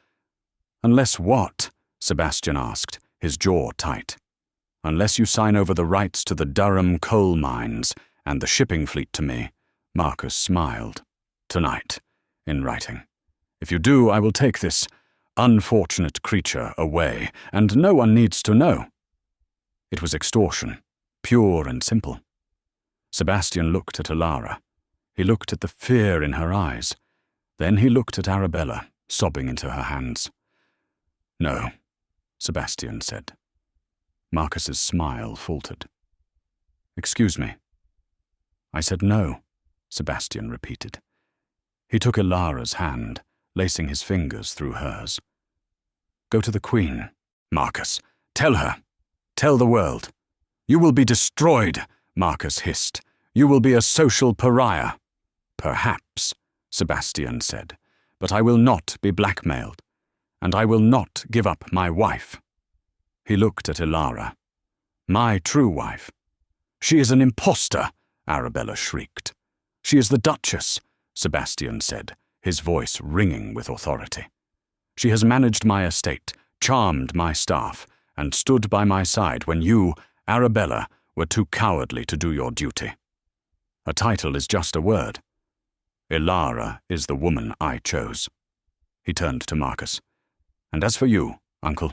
Unless what? Sebastian asked, his jaw tight. Unless you sign over the rights to the Durham coal mines and the shipping fleet to me, Marcus smiled. Tonight, in writing. If you do, I will take this unfortunate creature away, and no one needs to know. It was extortion, pure and simple. Sebastian looked at Elara. He looked at the fear in her eyes. Then he looked at Arabella, sobbing into her hands. No, Sebastian said. Marcus's smile faltered. Excuse me. I said no, Sebastian repeated. He took Elara's hand, lacing his fingers through hers. Go to the Queen, Marcus. Tell her. Tell the world. You will be destroyed, Marcus hissed. You will be a social pariah. Perhaps, Sebastian said, but I will not be blackmailed, and I will not give up my wife. He looked at Elara. My true wife. She is an impostor, Arabella shrieked. She is the Duchess, Sebastian said, his voice ringing with authority. She has managed my estate, charmed my staff, and stood by my side when you, Arabella, were too cowardly to do your duty. A title is just a word. Elara is the woman I chose. He turned to Marcus. And as for you, uncle,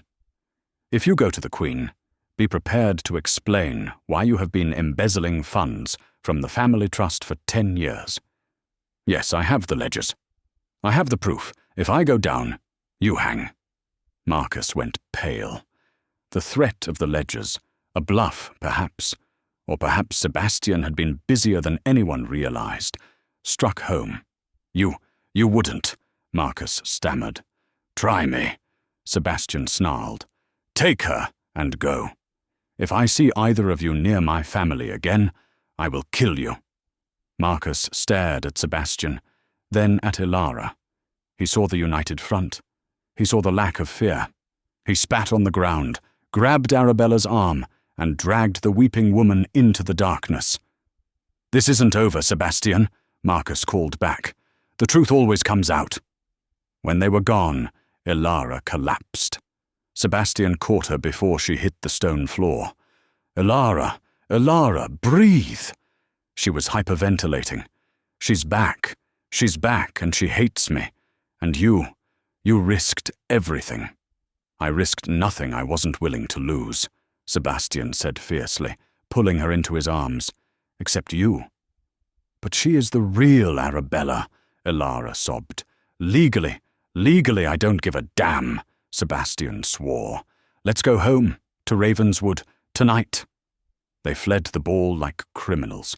if you go to the Queen, be prepared to explain why you have been embezzling funds from the family trust for 10 years. Yes, I have the ledgers. I have the proof. If I go down, you hang. Marcus went pale. The threat of the ledgers, a bluff, perhaps, or perhaps Sebastian had been busier than anyone realized, struck home. You wouldn't, Marcus stammered. Try me, Sebastian snarled. Take her and go. If I see either of you near my family again, I will kill you. Marcus stared at Sebastian, then at Elara. He saw the united front. He saw the lack of fear. He spat on the ground, grabbed Arabella's arm, and dragged the weeping woman into the darkness. This isn't over, Sebastian, Marcus called back. The truth always comes out. When they were gone, Elara collapsed. Sebastian caught her before she hit the stone floor. Elara, breathe! She was hyperventilating. She's back, and she hates me. And you risked everything. I risked nothing I wasn't willing to lose, Sebastian said fiercely, pulling her into his arms. Except you. But she is the real Arabella, Elara sobbed. Legally, I don't give a damn, Sebastian swore. Let's go home, to Ravenswood, tonight. They fled the ball like criminals.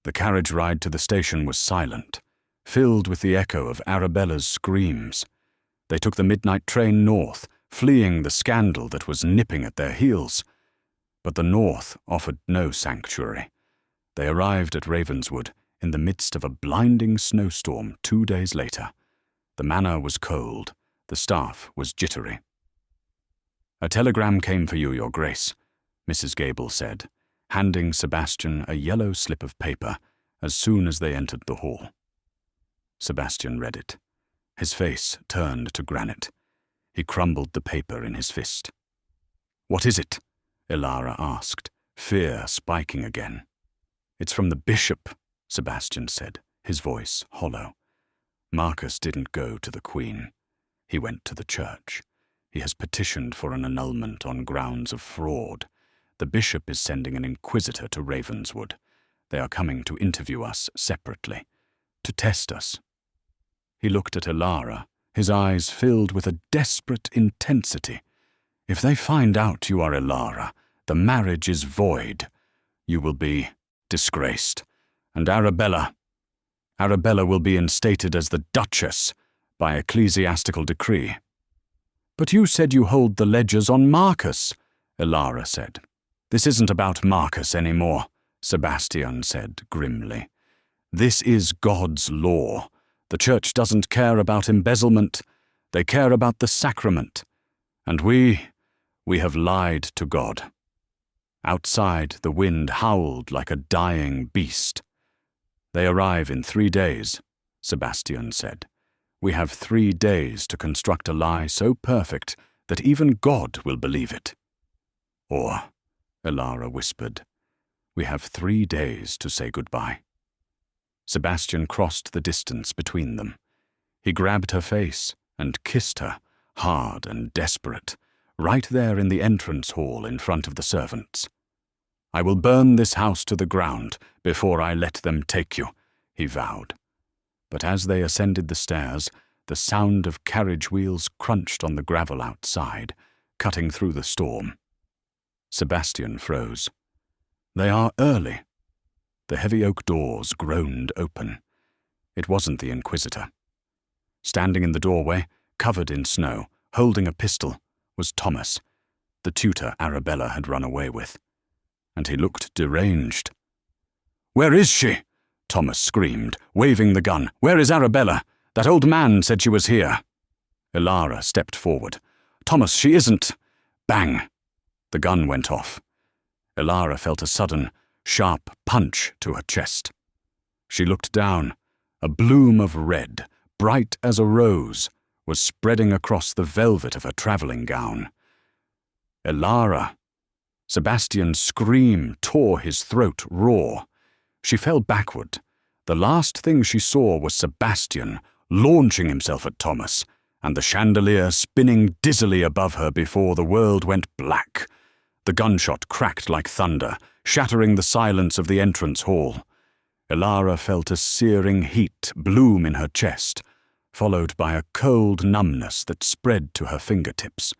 The carriage ride to the station was silent, filled with the echo of Arabella's screams. They took the midnight train north, fleeing the scandal that was nipping at their heels. But the north offered no sanctuary. They arrived at Ravenswood in the midst of a blinding snowstorm 2 days later. The manor was cold, The staff was jittery. "A telegram came for you, Your Grace," Mrs. Gable said, handing Sebastian a yellow slip of paper as soon as they entered the hall. Sebastian read it. His face turned to granite. He crumbled the paper in his fist. "What is it?" Elara asked, fear spiking again. "It's from the bishop," Sebastian said, his voice hollow. "Marcus didn't go to the Queen. He went to the church. He has petitioned for an annulment on grounds of fraud. The bishop is sending an inquisitor to Ravenswood. They are coming to interview us separately, to test us." He looked at Elara, his eyes filled with a desperate intensity. "If they find out you are Elara, the marriage is void. You will be disgraced. And Arabella will be instated as the Duchess by ecclesiastical decree." "But you said you hold the ledgers on Marcus," Elara said. "This isn't about Marcus anymore," Sebastian said grimly. "This is God's law. The church doesn't care about embezzlement. They care about the sacrament. And we have lied to God." Outside, the wind howled like a dying beast. "They arrive in 3 days," Sebastian said. "We have 3 days to construct a lie so perfect that even God will believe it." "Or," Elara whispered, "we have 3 days to say goodbye." Sebastian crossed the distance between them. He grabbed her face and kissed her, hard and desperate, right there in the entrance hall in front of the servants. "I will burn this house to the ground before I let them take you," he vowed. But as they ascended the stairs, the sound of carriage wheels crunched on the gravel outside, cutting through the storm. Sebastian froze. "They are early." The heavy oak doors groaned open. It wasn't the Inquisitor. Standing in the doorway, covered in snow, holding a pistol, was Thomas, the tutor Arabella had run away with. And he looked deranged. "Where is she?" Thomas screamed, waving the gun. "Where is Arabella? That old man said she was here." Elara stepped forward. "Thomas, she isn't." Bang! The gun went off. Elara felt a sudden, sharp punch to her chest. She looked down. A bloom of red, bright as a rose, was spreading across the velvet of her travelling gown. "Elara!" Sebastian's scream tore his throat raw. She fell backward. The last thing she saw was Sebastian launching himself at Thomas, and the chandelier spinning dizzily above her before the world went black. The gunshot cracked like thunder, shattering the silence of the entrance hall. Elara felt a searing heat bloom in her chest, followed by a cold numbness that spread to her fingertips.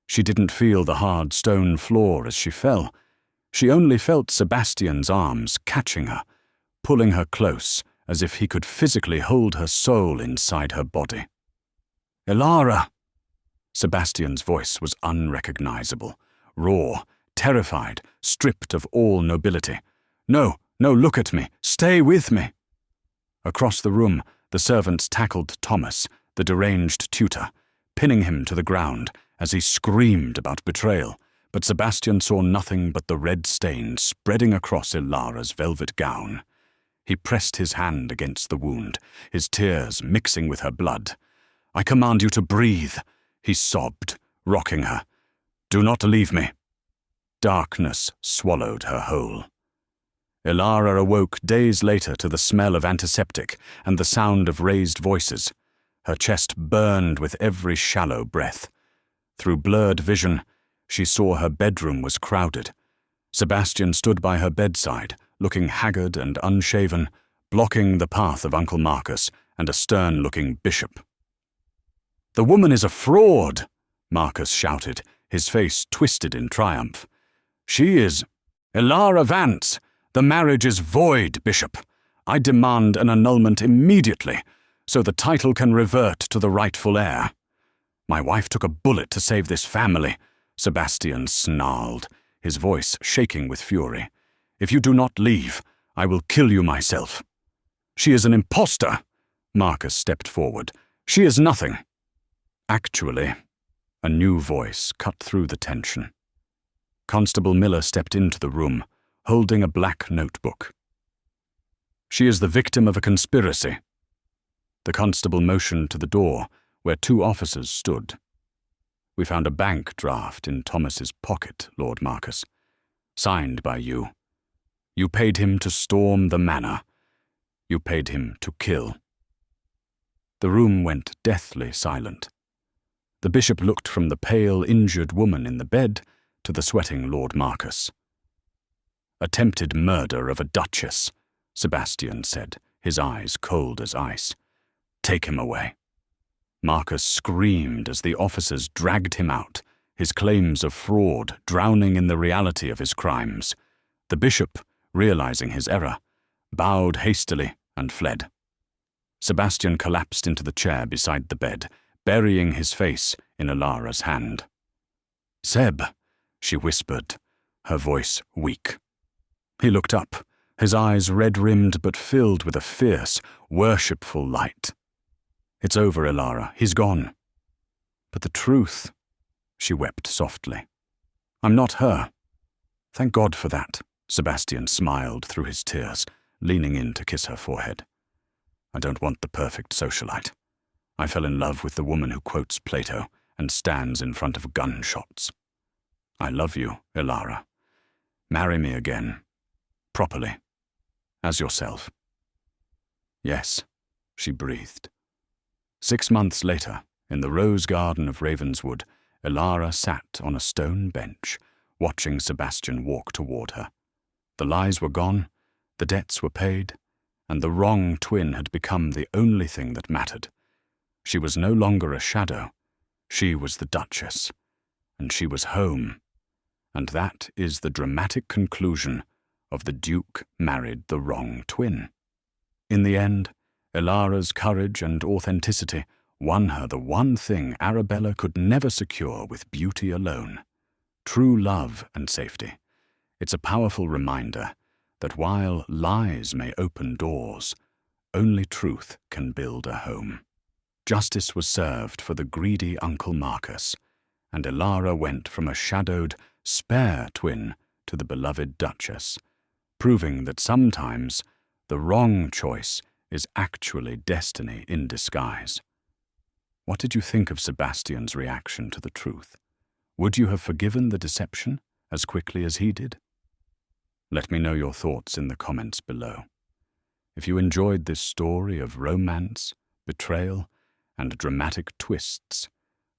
She didn't feel the hard stone floor as she fell. She only felt Sebastian's arms catching her, pulling her close as if he could physically hold her soul inside her body. "Elara!" Sebastian's voice was unrecognizable, raw, terrified, stripped of all nobility. No, look at me. Stay with me." Across the room, the servants tackled Thomas, the deranged tutor, pinning him to the ground as he screamed about betrayal, but Sebastian saw nothing but the red stain spreading across Elara's velvet gown. He pressed his hand against the wound, his tears mixing with her blood. "I command you to breathe," he sobbed, rocking her. "Do not leave me." Darkness swallowed her whole. Elara awoke days later to the smell of antiseptic and the sound of raised voices. Her chest burned with every shallow breath. Through blurred vision, she saw her bedroom was crowded. Sebastian stood by her bedside, looking haggard and unshaven, blocking the path of Uncle Marcus and a stern-looking bishop. "The woman is a fraud!" Marcus shouted, his face twisted in triumph. "She is Elara Vance! The marriage is void, Bishop. I demand an annulment immediately, so the title can revert to the rightful heir." "My wife took a bullet to save this family," Sebastian snarled, his voice shaking with fury. "If you do not leave, I will kill you myself." "She is an impostor!" Marcus stepped forward. "She is nothing." Actually, a new voice cut through the tension. Constable Miller stepped into the room, holding a black notebook. "She is the victim of a conspiracy." The constable motioned to the door, where two officers stood. "We found a bank draft in Thomas's pocket, Lord Marcus. Signed by you. You paid him to storm the manor. You paid him to kill." The room went deathly silent. The bishop looked from the pale, injured woman in the bed to the sweating Lord Marcus. "Attempted murder of a duchess," Sebastian said, his eyes cold as ice. "Take him away." Marcus screamed as the officers dragged him out, his claims of fraud drowning in the reality of his crimes. The bishop, realizing his error, bowed hastily and fled. Sebastian collapsed into the chair beside the bed, burying his face in Elara's hand. "Seb," she whispered, her voice weak. He looked up, his eyes red-rimmed but filled with a fierce, worshipful light. "It's over, Elara. He's gone." "But the truth," she wept softly. "I'm not her." "Thank God for that," Sebastian smiled through his tears, leaning in to kiss her forehead. "I don't want the perfect socialite. I fell in love with the woman who quotes Plato and stands in front of gunshots. I love you, Elara. Marry me again. Properly. As yourself." "Yes," she breathed. 6 months later, in the rose garden of Ravenswood, Elara sat on a stone bench, watching Sebastian walk toward her. The lies were gone, the debts were paid, and the wrong twin had become the only thing that mattered. She was no longer a shadow. She was the Duchess, and she was home. And that is the dramatic conclusion of The Duke Married the Wrong Twin. In the end, Elara's courage and authenticity won her the one thing Arabella could never secure with beauty alone: true love and safety. It's a powerful reminder that while lies may open doors, only truth can build a home. Justice was served for the greedy Uncle Marcus, and Elara went from a shadowed, spare twin to the beloved Duchess, proving that sometimes the wrong choice is actually destiny in disguise. What did you think of Sebastian's reaction to the truth? Would you have forgiven the deception as quickly as he did? Let me know your thoughts in the comments below. If you enjoyed this story of romance, betrayal, and dramatic twists,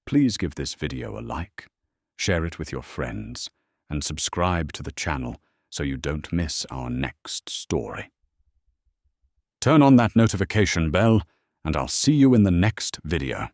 please give this video a like, share it with your friends, and subscribe to the channel so you don't miss our next story. Turn on that notification bell, and I'll see you in the next video.